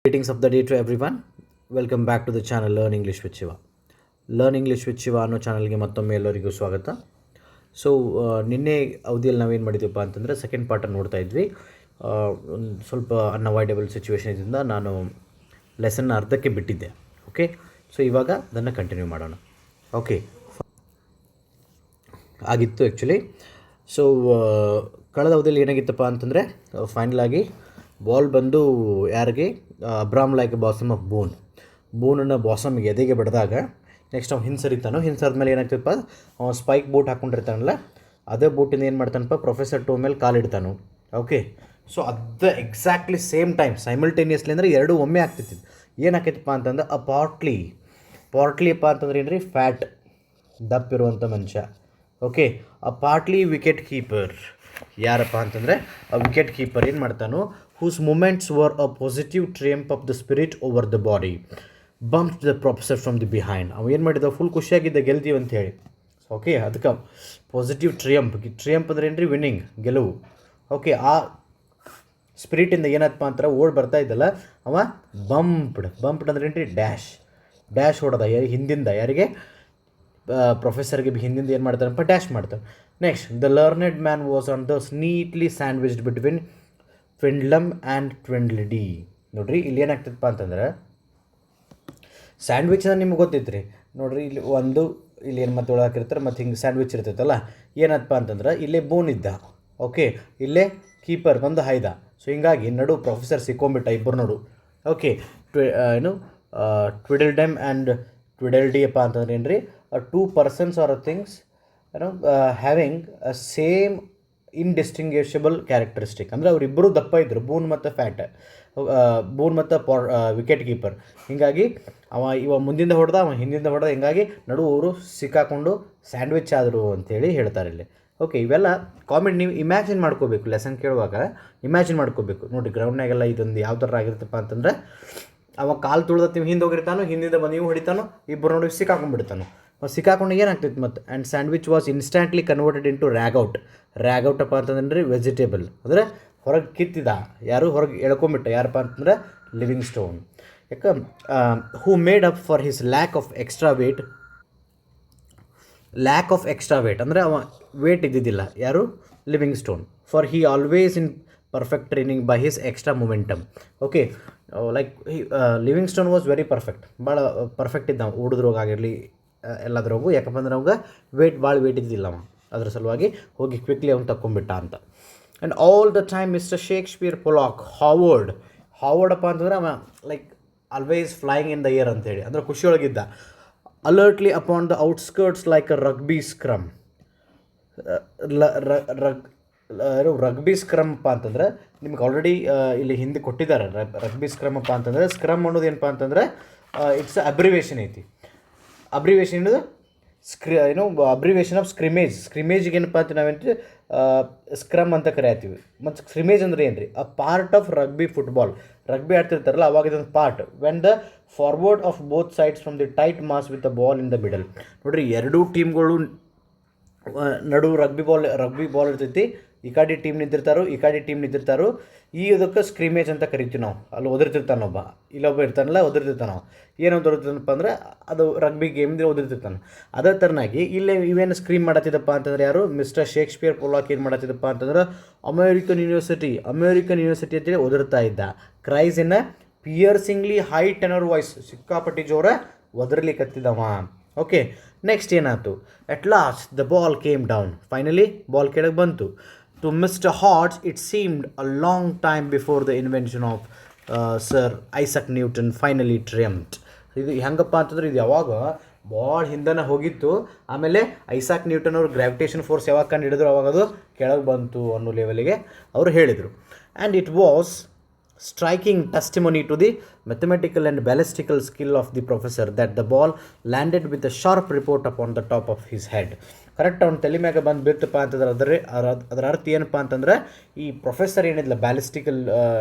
Greetings of the day to everyone. Welcome back to the channel Learn English with Shiva. Learn English with Shiva ಅನ್ನೋ ಚಾನಲ್ಗೆ ಮತ್ತೊಮ್ಮೆ ಎಲ್ಲರಿಗೂ ಸ್ವಾಗತ. So ನಿನ್ನೆ ಅವಧಿಯಲ್ಲಿ ನಾವೇನು ಮಾಡಿದ್ವಪ್ಪ ಅಂತಂದರೆ ಸೆಕೆಂಡ್ ಪಾರ್ಟನ್ನು ನೋಡ್ತಾ ಇದ್ವಿ. ಒಂದು ಸ್ವಲ್ಪ ಅನ್ಅವಾಯ್ಡಬಲ್ ಸಿಚುವೇಶನ್ ಇದರಿಂದ ನಾನು ಲೆಸನ್ನ ಅರ್ಧಕ್ಕೆ ಬಿಟ್ಟಿದ್ದೆ. ಓಕೆ, ಸೊ ಇವಾಗ ಅದನ್ನು ಕಂಟಿನ್ಯೂ ಮಾಡೋಣ. ಓಕೆ, ಆಗಿತ್ತು ಆ್ಯಕ್ಚುಲಿ. ಸೊ ಕಳೆದ ಅವಧಿಯಲ್ಲಿ ಏನಾಗಿತ್ತಪ್ಪ ಅಂತಂದರೆ ಫೈನಲಾಗಿ ಬಾಲ್ ಬಂದು ಯಾರಿಗೆ ಅಬ್ರಾಮ್ ಲೈಕ್ ಬಾಸಮ್ ಆಫ್ ಬೋನನ್ನು ಬಾಸಮ್ಗೆ ಎದೆಗೆ ಬಡಿದಾಗ ನೆಕ್ಸ್ಟ್ ಅವ್ನು ಹಿಂಸರಿದ ಮೇಲೆ ಏನಾಗ್ತದಪ್ಪ, ಅವ್ನು ಸ್ಪೈಕ್ ಬೂಟ್ ಹಾಕ್ಕೊಂಡಿರ್ತಾನಲ್ಲ, ಅದೇ ಬೂಟಿಂದ ಏನು ಮಾಡ್ತಾನಪ್ಪ, ಪ್ರೊಫೆಸರ್ ಟೋ ಮೇಲೆ ಕಾಲಿಡ್ತಾನು. ಓಕೆ, ಸೊ ಅದು ಎಕ್ಸಾಕ್ಟ್ಲಿ ಸೇಮ್ ಟೈಮ್ ಸೈಮಲ್ಟೇನಿಯಸ್ಲಿ ಅಂದರೆ ಎರಡೂ ಒಮ್ಮೆ ಆಗ್ತಿತ್ತು. ಏನಾಕೈತಪ್ಪ ಅಂತಂದ್ರೆ ಪಾರ್ಟ್ಲಿ ಅಪ್ಪ ಅಂತಂದ್ರೆ ಏನು ರೀ, ಫ್ಯಾಟ್ ದಪ್ಪಿರುವಂಥ ಮನುಷ್ಯ. ಓಕೆ, ಪಾರ್ಟ್ಲಿ ವಿಕೆಟ್ ಕೀಪರ್ ಯಾರಪ್ಪ ಅಂತಂದರೆ ಆ ವಿಕೆಟ್ ಕೀಪರ್ ಏನು ಮಾಡ್ತಾನೋ, whose movements were a positive triumph of the spirit over the body, bumped the professor from the behind. ಅವ ಏನು ಮಾಡಿದ, ಫುಲ್ ಖುಷಿಯಾಗಿದ್ದ ಗೆಲ್ತೀವಿ ಅಂತ ಹೇಳಿ. ಓಕೆ, ಅದಕ್ಕೆ ಪಾಸಿಟಿವ್ ಟ್ರಿಯಂಪ್ ಅಂದ್ರೆ ಏನು ರೀ, ವಿನ್ನಿಂಗ್, ಗೆಲುವು. ಓಕೆ, ಆ ಸ್ಪಿರಿಟಿಂದ ಏನಪ್ಪ ಅಂತಾರೆ, ಓಡ್ ಬರ್ತಾ ಇದ್ದಲ್ಲ ಅವ ಬಂಪ್ಡ್ ಅಂದ್ರೆ ಏನು ರೀ, ಡ್ಯಾಶ್ ಹೊಡೆದ ಹಿಂದಿಂದ ಯಾರಿಗೆ, ಪ್ರೊಫೆಸರ್ಗೆ ಹಿಂದಿಂದ ಏನು ಮಾಡ್ತಾನಪ್ಪ, ಡ್ಯಾಶ್ ಮಾಡ್ತಾನೆ. Next, the learned man was on the neatly sandwiched between Tweedledum and Tweedledee. ನೋಡಿರಿ, ಇಲ್ಲಿ ಏನಾಗ್ತದಪ್ಪ ಅಂತಂದ್ರೆ ಸ್ಯಾಂಡ್ವಿಚ್ ನಿಮ್ಗೆ ಗೊತ್ತೈತೆ ರೀ. ನೋಡಿರಿ, ಇಲ್ಲಿ ಏನು ಮತ್ತೆ ಒಳಗೆ ಹಾಕಿರ್ತಾರೆ, ಮತ್ತು ಹಿಂಗೆ ಸ್ಯಾಂಡ್ವಿಚ್ ಇರ್ತೈತಲ್ಲ, ಏನಪ್ಪ ಅಂತಂದ್ರೆ ಇಲ್ಲೇ ಬೋನ್ ಇದ್ದ. ಓಕೆ, ಇಲ್ಲೇ ಕೀಪರ್ ಬಂದು ಹಾಯ್ದ. ಸೊ ಹಿಂಗಾಗಿ ನಡು ಪ್ರೊಫೆಸರ್ ಸಿಕ್ಕೊಂಬಿಟ್ಟ ಇಬ್ಬರು ನಡು. ಓಕೆ, ಟ್ವಿಡಲ್ಡಮ್ ಆ್ಯಂಡ್ ಟ್ವಿಡಲ್ಡಿ ಅಪ್ಪ ಅಂತಂದ್ರೆ ಏನು ರೀ, two persons or things having a same indistinguishable characteristic. ಅಂದರೆ ಅವರಿಬ್ಬರು ದಪ್ಪ ಇದ್ದರು, ಬೋನ್ ಮತ್ತು ವಿಕೆಟ್ ಕೀಪರ್. ಹೀಗಾಗಿ ಇವ ಮುಂದಿಂದ ಹೊಡೆದ, ಅವ ಹಿಂದಿಂದ ಹೊಡೆದ, ಹಿಂಗಾಗಿ ನಡು ಅವರು ಸಿಕ್ಕಾಕೊಂಡು ಸ್ಯಾಂಡ್ವಿಚ್ ಆದರು ಅಂತೇಳಿ ಹೇಳ್ತಾರೆ ಇಲ್ಲಿ. ಓಕೆ, ಇವೆಲ್ಲ ಕಾಮೆಂಟ್ ನೀವು ಇಮ್ಯಾಜಿನ್ ಮಾಡ್ಕೋಬೇಕು. ಲೆಸನ್ ಕೇಳುವಾಗ ಇಮ್ಯಾಜಿನ್ ಮಾಡ್ಕೋಬೇಕು. ನೋಡಿ, ಗ್ರೌಂಡ್ನಾಗೆಲ್ಲ ಇದೊಂದು ಯಾವ ಥರ ಆಗಿರುತ್ತಪ್ಪ ಅಂತಂದರೆ, ಅವ ಕಾಲು ತುಳಿದತ್ತೀವಿ, ಹಿಂದೆ ಹೋಗಿರ್ತಾನೋ, ಹಿಂದಿಂದ ಬಂದು ನೀವು ಹೊಡಿತಾನೋ, ಇಬ್ಬರು ನೋಡಿ ಸಿಕ್ಕಾಕೊಂಡ್ಬಿಡ್ತಾನೋ. ಸಿಕ್ಕಾಕೊಂಡು ಏನಾಗ್ತೈತೆ ಮತ್ತು, and sandwich was instantly converted into ragout ಅಪ್ಪ ಅಂತಂದ್ರೆ ವೆಜಿಟೇಬಲ್, ಅಂದರೆ ಹೊರಗೆ ಕಿತ್ತಿದ, ಯಾರು ಹೊರಗೆ ಎಳ್ಕೊಂಬಿಟ್ಟ, ಯಾರಪ್ಪ ಅಂತಂದ್ರೆ ಲಿವಿಂಗ್ ಸ್ಟೋನ್. ಯಾಕೆ, who made up for his lack of extra wait ಅಂದರೆ ಅವ ವೇಟ್ ಇದ್ದಿದ್ದಿಲ್ಲ, ಯಾರು, living stone. For he always in perfect training by his extra momentum. Okay, like living stone was very perfect, ಭಾಳ perfect ಇದ್ದ ಓಡಿದ್ರೋಗಾಗಿರಲಿ ಎಲ್ಲದ್ರಾಗೂ. ಯಾಕಪ್ಪ ಅಂದ್ರೆ ಅವಾಗ ಭಾಳ ವೇಟ್ ಇದ್ದಿಲ್ಲ ಅವ, ಅದ್ರ ಸಲುವಾಗಿ ಹೋಗಿ ಕ್ವಿಕ್ಲಿ ಅವ್ನು ತಕ್ಕೊಂಬಿಟ್ಟ ಅಂತ. And all the time mister Shakespeare Pollock hovered ಅಪ್ಪ ಅಂತಂದ್ರೆ ಅವ like always flying in the air ಅಂತೇಳಿ, ಅಂದರೆ ಖುಷಿಯೊಳಗಿದ್ದ. Alertly upon the outskirts like a rugby scrum. Rugby scrum ಅಪ್ಪ ಅಂತಂದ್ರೆ ನಿಮ್ಗೆ ಆಲ್ರೆಡಿ ಇಲ್ಲಿ ಹಿಂದೆ ಕೊಟ್ಟಿದ್ದಾರೆ. ರಗ್ಬಿ ಸ್ಕ್ರಮ್ ಅಪ್ಪ ಅಂತಂದರೆ, ಸ್ಕ್ರಮ್ ಅನ್ನೋದು ಏನಪ್ಪ ಅಂತಂದರೆ ಇಟ್ಸ್ ಅಬ್ರಿವೇಷನ್ ಐತಿ. ಅಬ್ರಿವೇಷನ್ ಅನ್ನೋದು ಅಬ್ರಿವೇಷನ್ ಆಫ್ ಸ್ಕ್ರಿಮೇಜ್ಗೆ ಏನಪ್ಪ ಅಂತ ನಾವೇನು ಸ್ಕ್ರಮ್ ಅಂತ ಕರೆಯತ್ತೀವಿ. ಮತ್ತು ಸ್ಕ್ರಿಮೇಜ್ ಅಂದರೆ ಏನು ರೀ, ಅ ಪಾರ್ಟ್ ಆಫ್ ರಗ್ಬಿ ಆಡ್ತಿರ್ತಾರಲ್ಲ, ಅವಾಗ ಇದೊಂದು part when the forward of both sides from the tight mass with the ball in the middle. ನೋಡಿರಿ, ಎರಡೂ ಟೀಮ್ಗಳು ನಡು ರಗ್ಬಿ ಬಾಲ್ ಇರ್ತೈತಿ, ಈ ಕಡೆ ಟೀಮ್ ನಿಂತಿರ್ತಾರೋ, ಇದಕ್ಕೆ ಸ್ಕ್ರಿಮೇಜ್ ಅಂತ ಕರಿತೀವಿ ನಾವು. ಅಲ್ಲಿ ಒದರ್ತಿರ್ತಾನೊಬ್ಬ, ಇಲ್ಲೊಬ್ಬ ಇರ್ತಾನಲ್ಲ, ಒದರ್ತಿರ್ತಾನೋ. ಏನು ಒದರ್ತಿರ್ತಾನಪ್ಪ ಅಂದ್ರೆ ಅದು ರಗ್ಬಿ ಗೇಮ್ದ್ರೆ ಒದರ್ತಿರ್ತಾನೆ. ಅದೇ ಥರನಾಗಿ ಇಲ್ಲೇ ಇವೇನು ಸ್ಕ್ರೀಮ್ ಮಾಡತ್ತಿದ್ದಪ್ಪ ಅಂತಂದ್ರೆ ಯಾರು, ಮಿಸ್ಟರ್ ಶೇಕ್ಸ್ಪಿಯರ್ ಪೊಲಾಕ್ ಏನು ಮಾಡತ್ತಿದ್ದಪ್ಪ ಅಂತಂದ್ರೆ ಅಮೇರಿಕನ್ ಯೂನಿವರ್ಸಿಟಿ ಅಂತೇಳಿ ಒದರ್ತಾ ಇದ್ದ. Cries in piercingly high tenor voice, ಸಿಕ್ಕಾಪಟ್ಟಿ ಜೋರ ಒದರ್ಲಿಕ್ಕತ್ತಿದ್ದವ. ಓಕೆ, ನೆಕ್ಸ್ಟ್ ಏನಾಯ್ತು, at last the ball came down. Finally ball ಕೆಳಗೆ ಬಂತು. To mister Harts it seemed a long time before the invention of sir Isaac Newton finally triumphed. ಇದು ಹೆಂಗಪ್ಪ ಅಂತಂದ್ರೆ, ಇದು ಯಾವಾಗ ಭಾಳ ಹಿಂದನ ಹೋಗಿತ್ತು, ಆಮೇಲೆ ಐಸಾಕ್ ನ್ಯೂಟನ್ ಅವರು ಗ್ರಾವಿಟೇಷನ್ ಫೋರ್ಸ್ ಯಾವಾಗ ಕಂಡು ಹಿಡಿದ್ರು ಅವಾಗ ಅದು ಕೆಳಗೆ ಬಂತು ಅನ್ನೋ ಲೆವೆಲಿಗೆ ಅವರು ಹೇಳಿದರು. And it was striking testimony to the mathematical and ballistical skill of the professor that the ball landed with a sharp report upon the top of his head. Correct ಅವ್ನು ತಲೆ ಮ್ಯಾಗ ಬಂದು ಬಿತ್ತಪ್ಪ ಅಂತಂದ್ರೆ ಅದರ ಅರ್ಥ ಏನಪ್ಪ ಅಂತಂದ್ರೆ, ಈ ಪ್ರೊಫೆಸರ್ ಏನಿಲ್ಲ ಬ್ಯಾಲಿಸ್ಟಿಕಲ್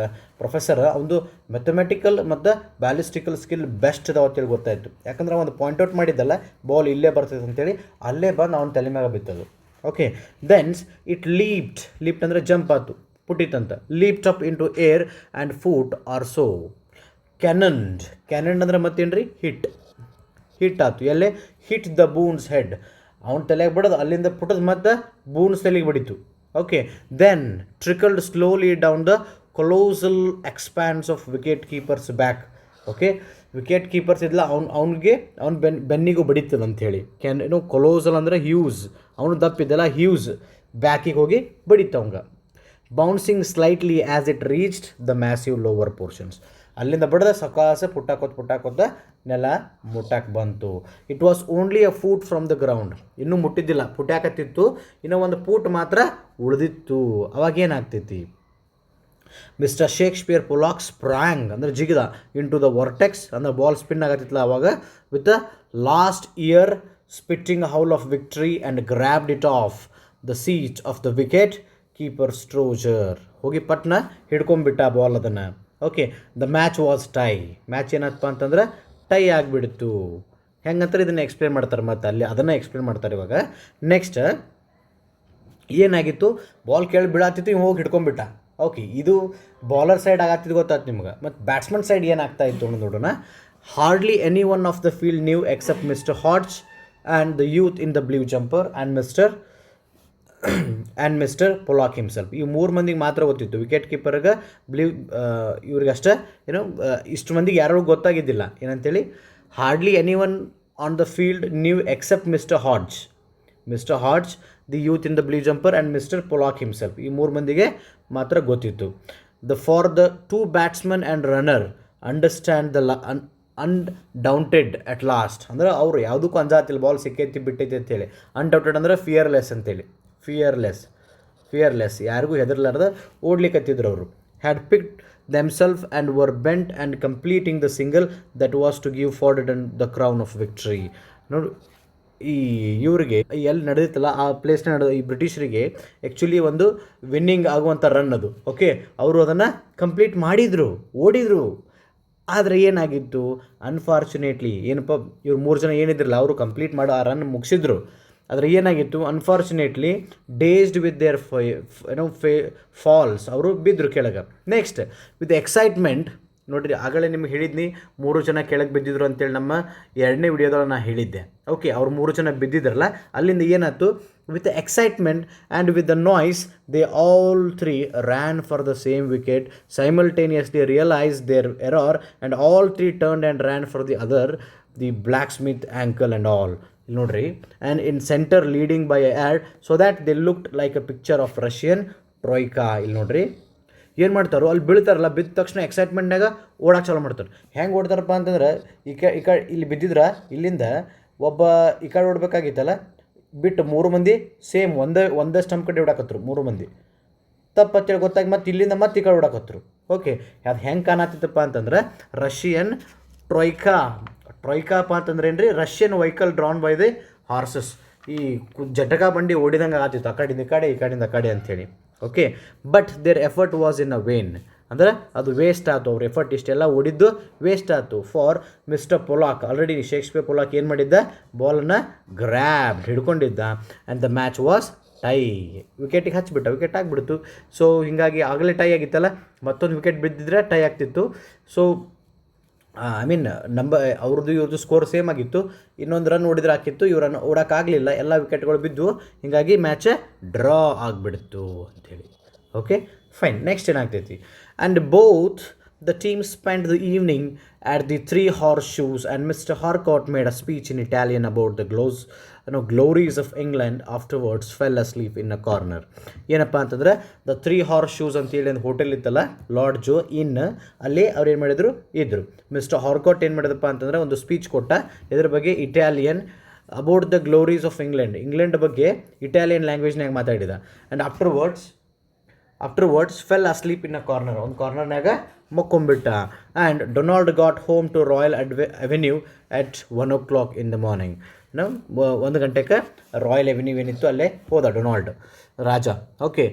ಪ್ರೊಫೆಸರ್, ಅವನು ಮೆಥಮೆಟಿಕಲ್ ಮತ್ತು ಬ್ಯಾಲಿಸ್ಟಿಕಲ್ ಸ್ಕಿಲ್ ಬೆಸ್ಟ್ ಅದಾವ ಅಂತೇಳಿ ಗೊತ್ತಾಯಿತು. ಯಾಕಂದ್ರೆ ಒಂದು ಪಾಯಿಂಟ್ಔಟ್ ಮಾಡಿದ್ದಲ್ಲ, ಬಾಲ್ ಇಲ್ಲೇ ಬರ್ತೈತೆ ಅಂತೇಳಿ ಅಲ್ಲೇ ಬಂದು ಅವನ ತಲೆ ಮ್ಯಾಗ ಬಿತ್ತದು. ಓಕೆ, ದೆನ್ಸ್ ಇಟ್ ಲೀಪ್ಟ್ ಅಂದರೆ ಜಂಪ್ ಆಯ್ತು, ಪುಟ್ಟಿತಂತ, leaped up into air and foot or so cannon ಅಂದ್ರೆ ಮತ್ತೇನು ರೀ ಹಿಟ್ ಆಯ್ತು ಎಲ್ಲೇ ಹಿಟ್ ದ ಬೂನ್ಸ್ ಹೆಡ್ ಅವ್ನ ತಲೆಗೆ ಬಿಡೋದು ಅಲ್ಲಿಂದ ಪುಟದ ಮತ್ತು ಬೂನ್ಸ್ ತಲೆಗೆ ಬಿಡಿತು okay then trickled slowly down the colossal expanse of wicket keeper's back okay wicket keeper's ಇದ್ಲ ಅವ್ನಿಗೆ ಬೆನ್ನಿಗೂ ಬಡಿತದೆ ಅಂಥೇಳಿ ಕೊಲೋಸಲ್ ಅಂದರೆ ಹ್ಯೂಸ್ ಅವನು ದಪ್ಪಿದ್ದಲ್ಲ ಹ್ಯೂಸ್ ಬ್ಯಾಕಿಗೆ ಹೋಗಿ ಬಡಿತು ಅವಂಗೆ bouncing slightly as it reached the massive lower portions ಅಲ್ಲಿಂದ ಬಡ್ದ ಸಕಾಸ ಪುಟ್ಟಾಕೋತ ನೆಲ ಮುಟ್ಟಾಕ್ ಬಂತು it was only a foot from the ground ಇನ್ನೂ ಮುಟ್ಟಿದ್ದಿಲ್ಲ ಪುಟ್ಟಾಕತ್ತಿತ್ತು ಇನ್ನೂ ಒಂದು ಫೂಟ್ ಮಾತ್ರ ಉಳಿದಿತ್ತು ಅವಾಗೇನಾಗ್ತೈತಿ ಮಿಸ್ಟರ್ ಶೇಕ್ಸ್ಪಿಯರ್ ಪೊಲಾಕ್ ಸ್ಪ್ರಾಂಗ್ ಅಂದರೆ ಜಿಗಿದ ಇನ್ ಟು ದ ವರ್ಟೆಕ್ಸ್ ಅಂದ್ರೆ ಬಾಲ್ ಸ್ಪಿನ್ ಆಗತ್ತಿತ್ತಲ್ಲ ಅವಾಗ with the last ear splitting howl of victory and grabbed it off the seat of the wicket keeper ಸ್ಟ್ರೋಜರ್ ಹೋಗಿ ಪಟ್ನ ಹಿಡ್ಕೊಂಬಿಟ್ಟ ಬಾಲ್ ಅದನ್ನು okay the match was match ಏನಪ್ಪ ಅಂತಂದ್ರೆ tie ಆಗಿಬಿಡ್ತು ಹೆಂಗಂತಾರೆ ಇದನ್ನು explain ಮಾಡ್ತಾರೆ ಮತ್ತು ಅಲ್ಲಿ ಅದನ್ನು ಎಕ್ಸ್ಪ್ಲೇನ್ ಮಾಡ್ತಾರೆ ಇವಾಗ ನೆಕ್ಸ್ಟ್ ಏನಾಗಿತ್ತು ಬಾಲ್ ಕೇಳಿ ಬಿಡಾತಿತ್ತು ಇವ್ ಹೋಗಿ ಹಿಡ್ಕೊಂಬಿಟ್ಟ ಓಕೆ ಇದು ಬಾಲರ್ ಸೈಡ್ ಆಗತ್ತಿದ್ದು ಗೊತ್ತಾಯ್ತು ನಿಮ್ಗೆ ಮತ್ತು ಬ್ಯಾಟ್ಸ್ಮನ್ ಸೈಡ್ ಏನಾಗ್ತಾ ಇತ್ತು ನೋಡೋಣ hardly any one of the field knew except Mister Hodge and the youth in the blue jumper and Mister Pollock himself ಈ 3 ಮಂದಿಗೆ ಮಾತ್ರ ಗೊತ್ತಿತ್ತು ವಿಕೆಟ್ ಕೀಪರ್ಗೆ ಇವ್ರಿಗಷ್ಟೇ ಇಷ್ಟು ಮಂದಿಗೆ ಯಾರು ಗೊತ್ತಾಗಿದ್ದಿಲ್ಲ ಏನಂತೇಳಿ hardly any one on the field knew except Mister Hodge the youth in the blue jumper and Mister Pollock himself ಈ 3 ಮಂದಿಗೆ ಮಾತ್ರ ಗೊತ್ತಿತ್ತು for the 2 batsman and runner understand the undaunted at last ಅಂದ್ರೆ ಅವರು ಯಾವುದಕ್ಕೂ ಅಂಜಾತಿಲ್ಲ ಬಾಲ್ ಸಿಕ್ಕೈತಿ ಬಿಟ್ಟೈತಿ ಅಂತೇಳಿ ಅನ್ಡೌಟೆಡ್ ಅಂದರೆ ಫಿಯರ್ಲೆಸ್ ಅಂತೇಳಿ ಫಿಯರ್ಲೆಸ್ ಯಾರಿಗೂ ಹೆದರ್ಲಾರ್ದ ಓಡ್ಲಿಕ್ಕತ್ತಿದ್ರು ಅವರು had picked themself and were bent and completing the single that was to give Fordenden the crown of victory ನೋಡು ಈ ಇವರಿಗೆ ಎಲ್ಲಿ ನಡೆದಿತ್ತಲ್ಲ ಆ ಪ್ಲೇಸ್ನ ಈ ಬ್ರಿಟಿಷರಿಗೆ ಆ್ಯಕ್ಚುಲಿ ಒಂದು ವಿನ್ನಿಂಗ್ ಆಗುವಂಥ ರನ್ ಅದು ಓಕೆ ಅವರು ಅದನ್ನು ಕಂಪ್ಲೀಟ್ ಓಡಿದರು ಆದರೆ ಏನಾಗಿತ್ತು ಅನ್ಫಾರ್ಚುನೇಟ್ಲಿ ಏನಪ್ಪ ಇವ್ರು 3 ಜನ ಏನಿದ್ರಲ್ಲ ಅವರು ಕಂಪ್ಲೀಟ್ ಮಾಡೋ ಆ ರನ್ ಮುಗಿಸಿದ್ರು ಆದರೆ ಏನಾಗಿತ್ತು ಅನ್ಫಾರ್ಚುನೇಟ್ಲಿ ಡೇಸ್ಡ್ ವಿತ್ ದೇರ್ ಫಾಲ್ಸ್ ಅವರು ಬಿದ್ದರು ಕೆಳಗೆ ನೆಕ್ಸ್ಟ್ ವಿತ್ ಎಕ್ಸೈಟ್ಮೆಂಟ್ ನೋಡಿರಿ ಆಗಲೇ ನಿಮ್ಗೆ ಹೇಳಿದ್ನಿ 3 ಜನ ಕೆಳಗೆ ಬಿದ್ದಿದ್ರು ಅಂತೇಳಿ ನಮ್ಮ 2ನೇ ವಿಡಿಯೋದೊಳಗೆ ನಾನು ಹೇಳಿದ್ದೆ ಓಕೆ ಅವ್ರು 3 ಜನ ಬಿದ್ದಿದ್ರಲ್ಲ ಅಲ್ಲಿಂದ ಏನಾಯ್ತು with excitement and with the noise they all 3 ran for the same wicket simultaneously realise their error and all 3 turn and ran for the other the blacksmith ankle and all ಇಲ್ಲಿ ನೋಡ್ರಿ and in centre leading by a yard so that they looked like a picture of Russian troika ಇಲ್ಲಿ ನೋಡ್ರಿ ಏನು ಮಾಡ್ತಾರೋ ಅಲ್ಲಿ ಬೀಳ್ತಾರಲ್ಲ ಬಿದ್ದ ತಕ್ಷಣ ಎಕ್ಸೈಟ್ಮೆಂಟ್ನಾಗ ಓಡಾಕ್ ಚಾಲು ಮಾಡ್ತಾರೆ ಹೆಂಗೆ ಓಡ್ತಾರಪ್ಪ ಅಂತಂದ್ರೆ ಈ ಕಡೆ ಇಲ್ಲಿ ಬಿದ್ದಿದ್ರೆ ಇಲ್ಲಿಂದ ಒಬ್ಬ ಈ ಕಡೆ ಓಡಬೇಕಾಗಿತ್ತಲ್ಲ ಬಿಟ್ಟು 3 ಮಂದಿ ಸೇಮ್ ಒಂದೇ ಸ್ಟಂಪ್ ಕಡೆ ಓಡಾಕತ್ರು 3 ಮಂದಿ ತಪ್ಪತ್ತೇಳಿ ಗೊತ್ತಾಗಿ ಮತ್ತೆ ಇಲ್ಲಿಂದ ಮತ್ತೆ ಈ ಕಡೆ ಓಡಾಕತ್ರು ಓಕೆ ಅದು ಹೆಂಗೆ ಕಾಣತ್ತಿತ್ತಪ್ಪ ಅಂತಂದ್ರೆ ರಷ್ಯನ್ ಟ್ರೋಯ್ಕಾ ಅಂತಂದ್ರೆ ಏನು ರೀ Russian vehicle drawn by the horses ಈ ಜಟಕ ಬಂಡಿ ಓಡಿದಂಗೆ ಆಗತ್ತಿತ್ತು ಆ ಕಡೆಯಿಂದ ಈ ಕಡೆಯಿಂದ ಆ ಕಡೆ ಅಂಥೇಳಿ okay but their effort was in a vain ಅಂದರೆ ಅದು ವೇಸ್ಟ್ ಆಯ್ತು ಅವ್ರ ಎಫರ್ಟ್ ಇಷ್ಟೆಲ್ಲ ಓಡಿದ್ದು ವೇಸ್ಟ್ ಆಯ್ತು for Mister Pollock already Shakespeare Pollock ಏನು ಮಾಡಿದ್ದ ಬಾಲನ್ನು ಹಿಡ್ಕೊಂಡಿದ್ದ and the match was tie ವಿಕೆಟಿಗೆ ಹಚ್ಚಿಬಿಟ್ಟ ವಿಕೆಟ್ ಆಗಿಬಿಡ್ತು ಸೊ ಹೀಗಾಗಿ ಆಗಲೇ ಟೈ ಆಗಿತ್ತಲ್ಲ ಮತ್ತೊಂದು ವಿಕೆಟ್ ಬಿದ್ದಿದ್ರೆ ಟೈ ಆಗ್ತಿತ್ತು ಸೊ ಅವ್ರದ್ದು ಇವ್ರದ್ದು ಸ್ಕೋರ್ ಸೇಮ್ ಆಗಿತ್ತು ಇನ್ನೊಂದು ರನ್ ಹೊಡಿದ್ರೆ ಹಾಕಿತ್ತು ಇವ್ರನ್ನು ಓಡೋಕ್ಕಾಗಲಿಲ್ಲ ಎಲ್ಲ ವಿಕೆಟ್ಗಳು ಬಿದ್ದು ಹೀಗಾಗಿ ಮ್ಯಾಚ್ ಡ್ರಾ ಆಗಿಬಿಡ್ತು ಅಂಥೇಳಿ ಓಕೆ ಫೈನ್ ನೆಕ್ಸ್ಟ್ ಏನಾಗ್ತೈತಿ and both the team spend the evening at the 3 horseshoes and Mr. Harcourt made a speech in Italian about the glories of England afterwards fell asleep in a corner ಏನಪ್ಪ ಅಂತಂದ್ರೆ the 3 horseshoes ಅಂತೇಳಿ ಒಂದು hotel ಇತ್ತಲ್ಲ lord ಜೋ ಅಲ್ಲಿ ಅವ್ರು ಏನು ಮಾಡಿದ್ರು ಇದ್ರು ಮಿಸ್ಟರ್ ಹಾರ್ಕೋಟ್ ಏನು ಮಾಡಿದಪ್ಪ ಅಂತಂದ್ರೆ ಒಂದು ಸ್ಪೀಚ್ ಕೊಟ್ಟ ಇದ್ರ ಬಗ್ಗೆ Italian about the glories of England ಬಗ್ಗೆ ಇಟಾಲಿಯನ್ ಲ್ಯಾಂಗ್ವೇಜ್ನಾಗ ಮಾತಾಡಿದ and afterwards fell asleep in a corner ಒಂದು ಕಾರ್ನರ್ನಾಗ ಮಕ್ಕೊಂಬಿಟ್ಟ and Donald got home to Royal Avenue at 1 o'clock in the morning 1 ಗಂಟೆಗೆ ರಾಯಲ್ ಅವೆನ್ಯೂ ಏನಿತ್ತು ಅಲ್ಲೇ ಹೋದ Donald Raja okay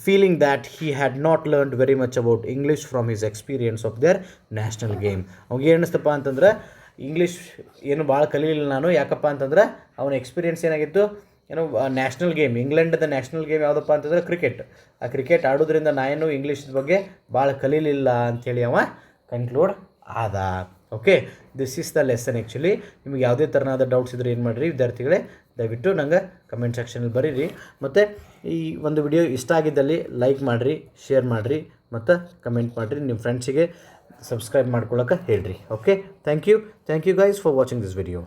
feeling that he had not learned very much about English from his experience of their national game ಅವ್ನಿಗೆ ಏನಿಸ್ತಪ್ಪ ಅಂತಂದ್ರೆ English ಏನು ಭಾಳ ಕಲೀಲಿಲ್ಲ ನಾನು ಯಾಕಪ್ಪ ಅಂತಂದ್ರೆ ಅವನ ಎಕ್ಸ್ಪೀರಿಯನ್ಸ್ ಏನಾಗಿತ್ತು ನ್ಯಾಷನಲ್ ಗೇಮ್ ಇಂಗ್ಲೆಂಡ್ದ ನ್ಯಾಷನಲ್ ಗೇಮ್ ಯಾವುದಪ್ಪ ಅಂತಂದ್ರೆ ಕ್ರಿಕೆಟ್ ಆ ಕ್ರಿಕೆಟ್ ಆಡೋದ್ರಿಂದ ನಾನು ಇಂಗ್ಲೀಷ್ ಬಗ್ಗೆ ಭಾಳ ಕಲೀಲಿಲ್ಲ ಅಂಥೇಳಿ ಅವ ಕನ್ಕ್ಲೂಡ್ ಆದ. Okay, this is the lesson. Actually ನಿಮ್ಗೆ ಯಾವುದೇ ಥರನಾದ ಡೌಟ್ಸ್ ಇದ್ದರೆ ಏನು ಮಾಡಿರಿ ವಿದ್ಯಾರ್ಥಿಗಳೇ, ದಯವಿಟ್ಟು ನಂಗೆ ಕಮೆಂಟ್ ಸೆಕ್ಷನಲ್ಲಿ ಬರೀರಿ. ಮತ್ತು ಈ ಒಂದು ವಿಡಿಯೋ ಇಷ್ಟ ಆಗಿದ್ದಲ್ಲಿ ಲೈಕ್ ಮಾಡಿರಿ, ಶೇರ್ ಮಾಡಿರಿ ಮತ್ತು ಕಮೆಂಟ್ ಮಾಡಿರಿ. ನಿಮ್ಮ ಫ್ರೆಂಡ್ಸಿಗೆ ಸಬ್ಸ್ಕ್ರೈಬ್ ಮಾಡ್ಕೊಳ್ಳೋಕೆ ಹೇಳ್ರಿ. Okay, thank you guys for watching this video.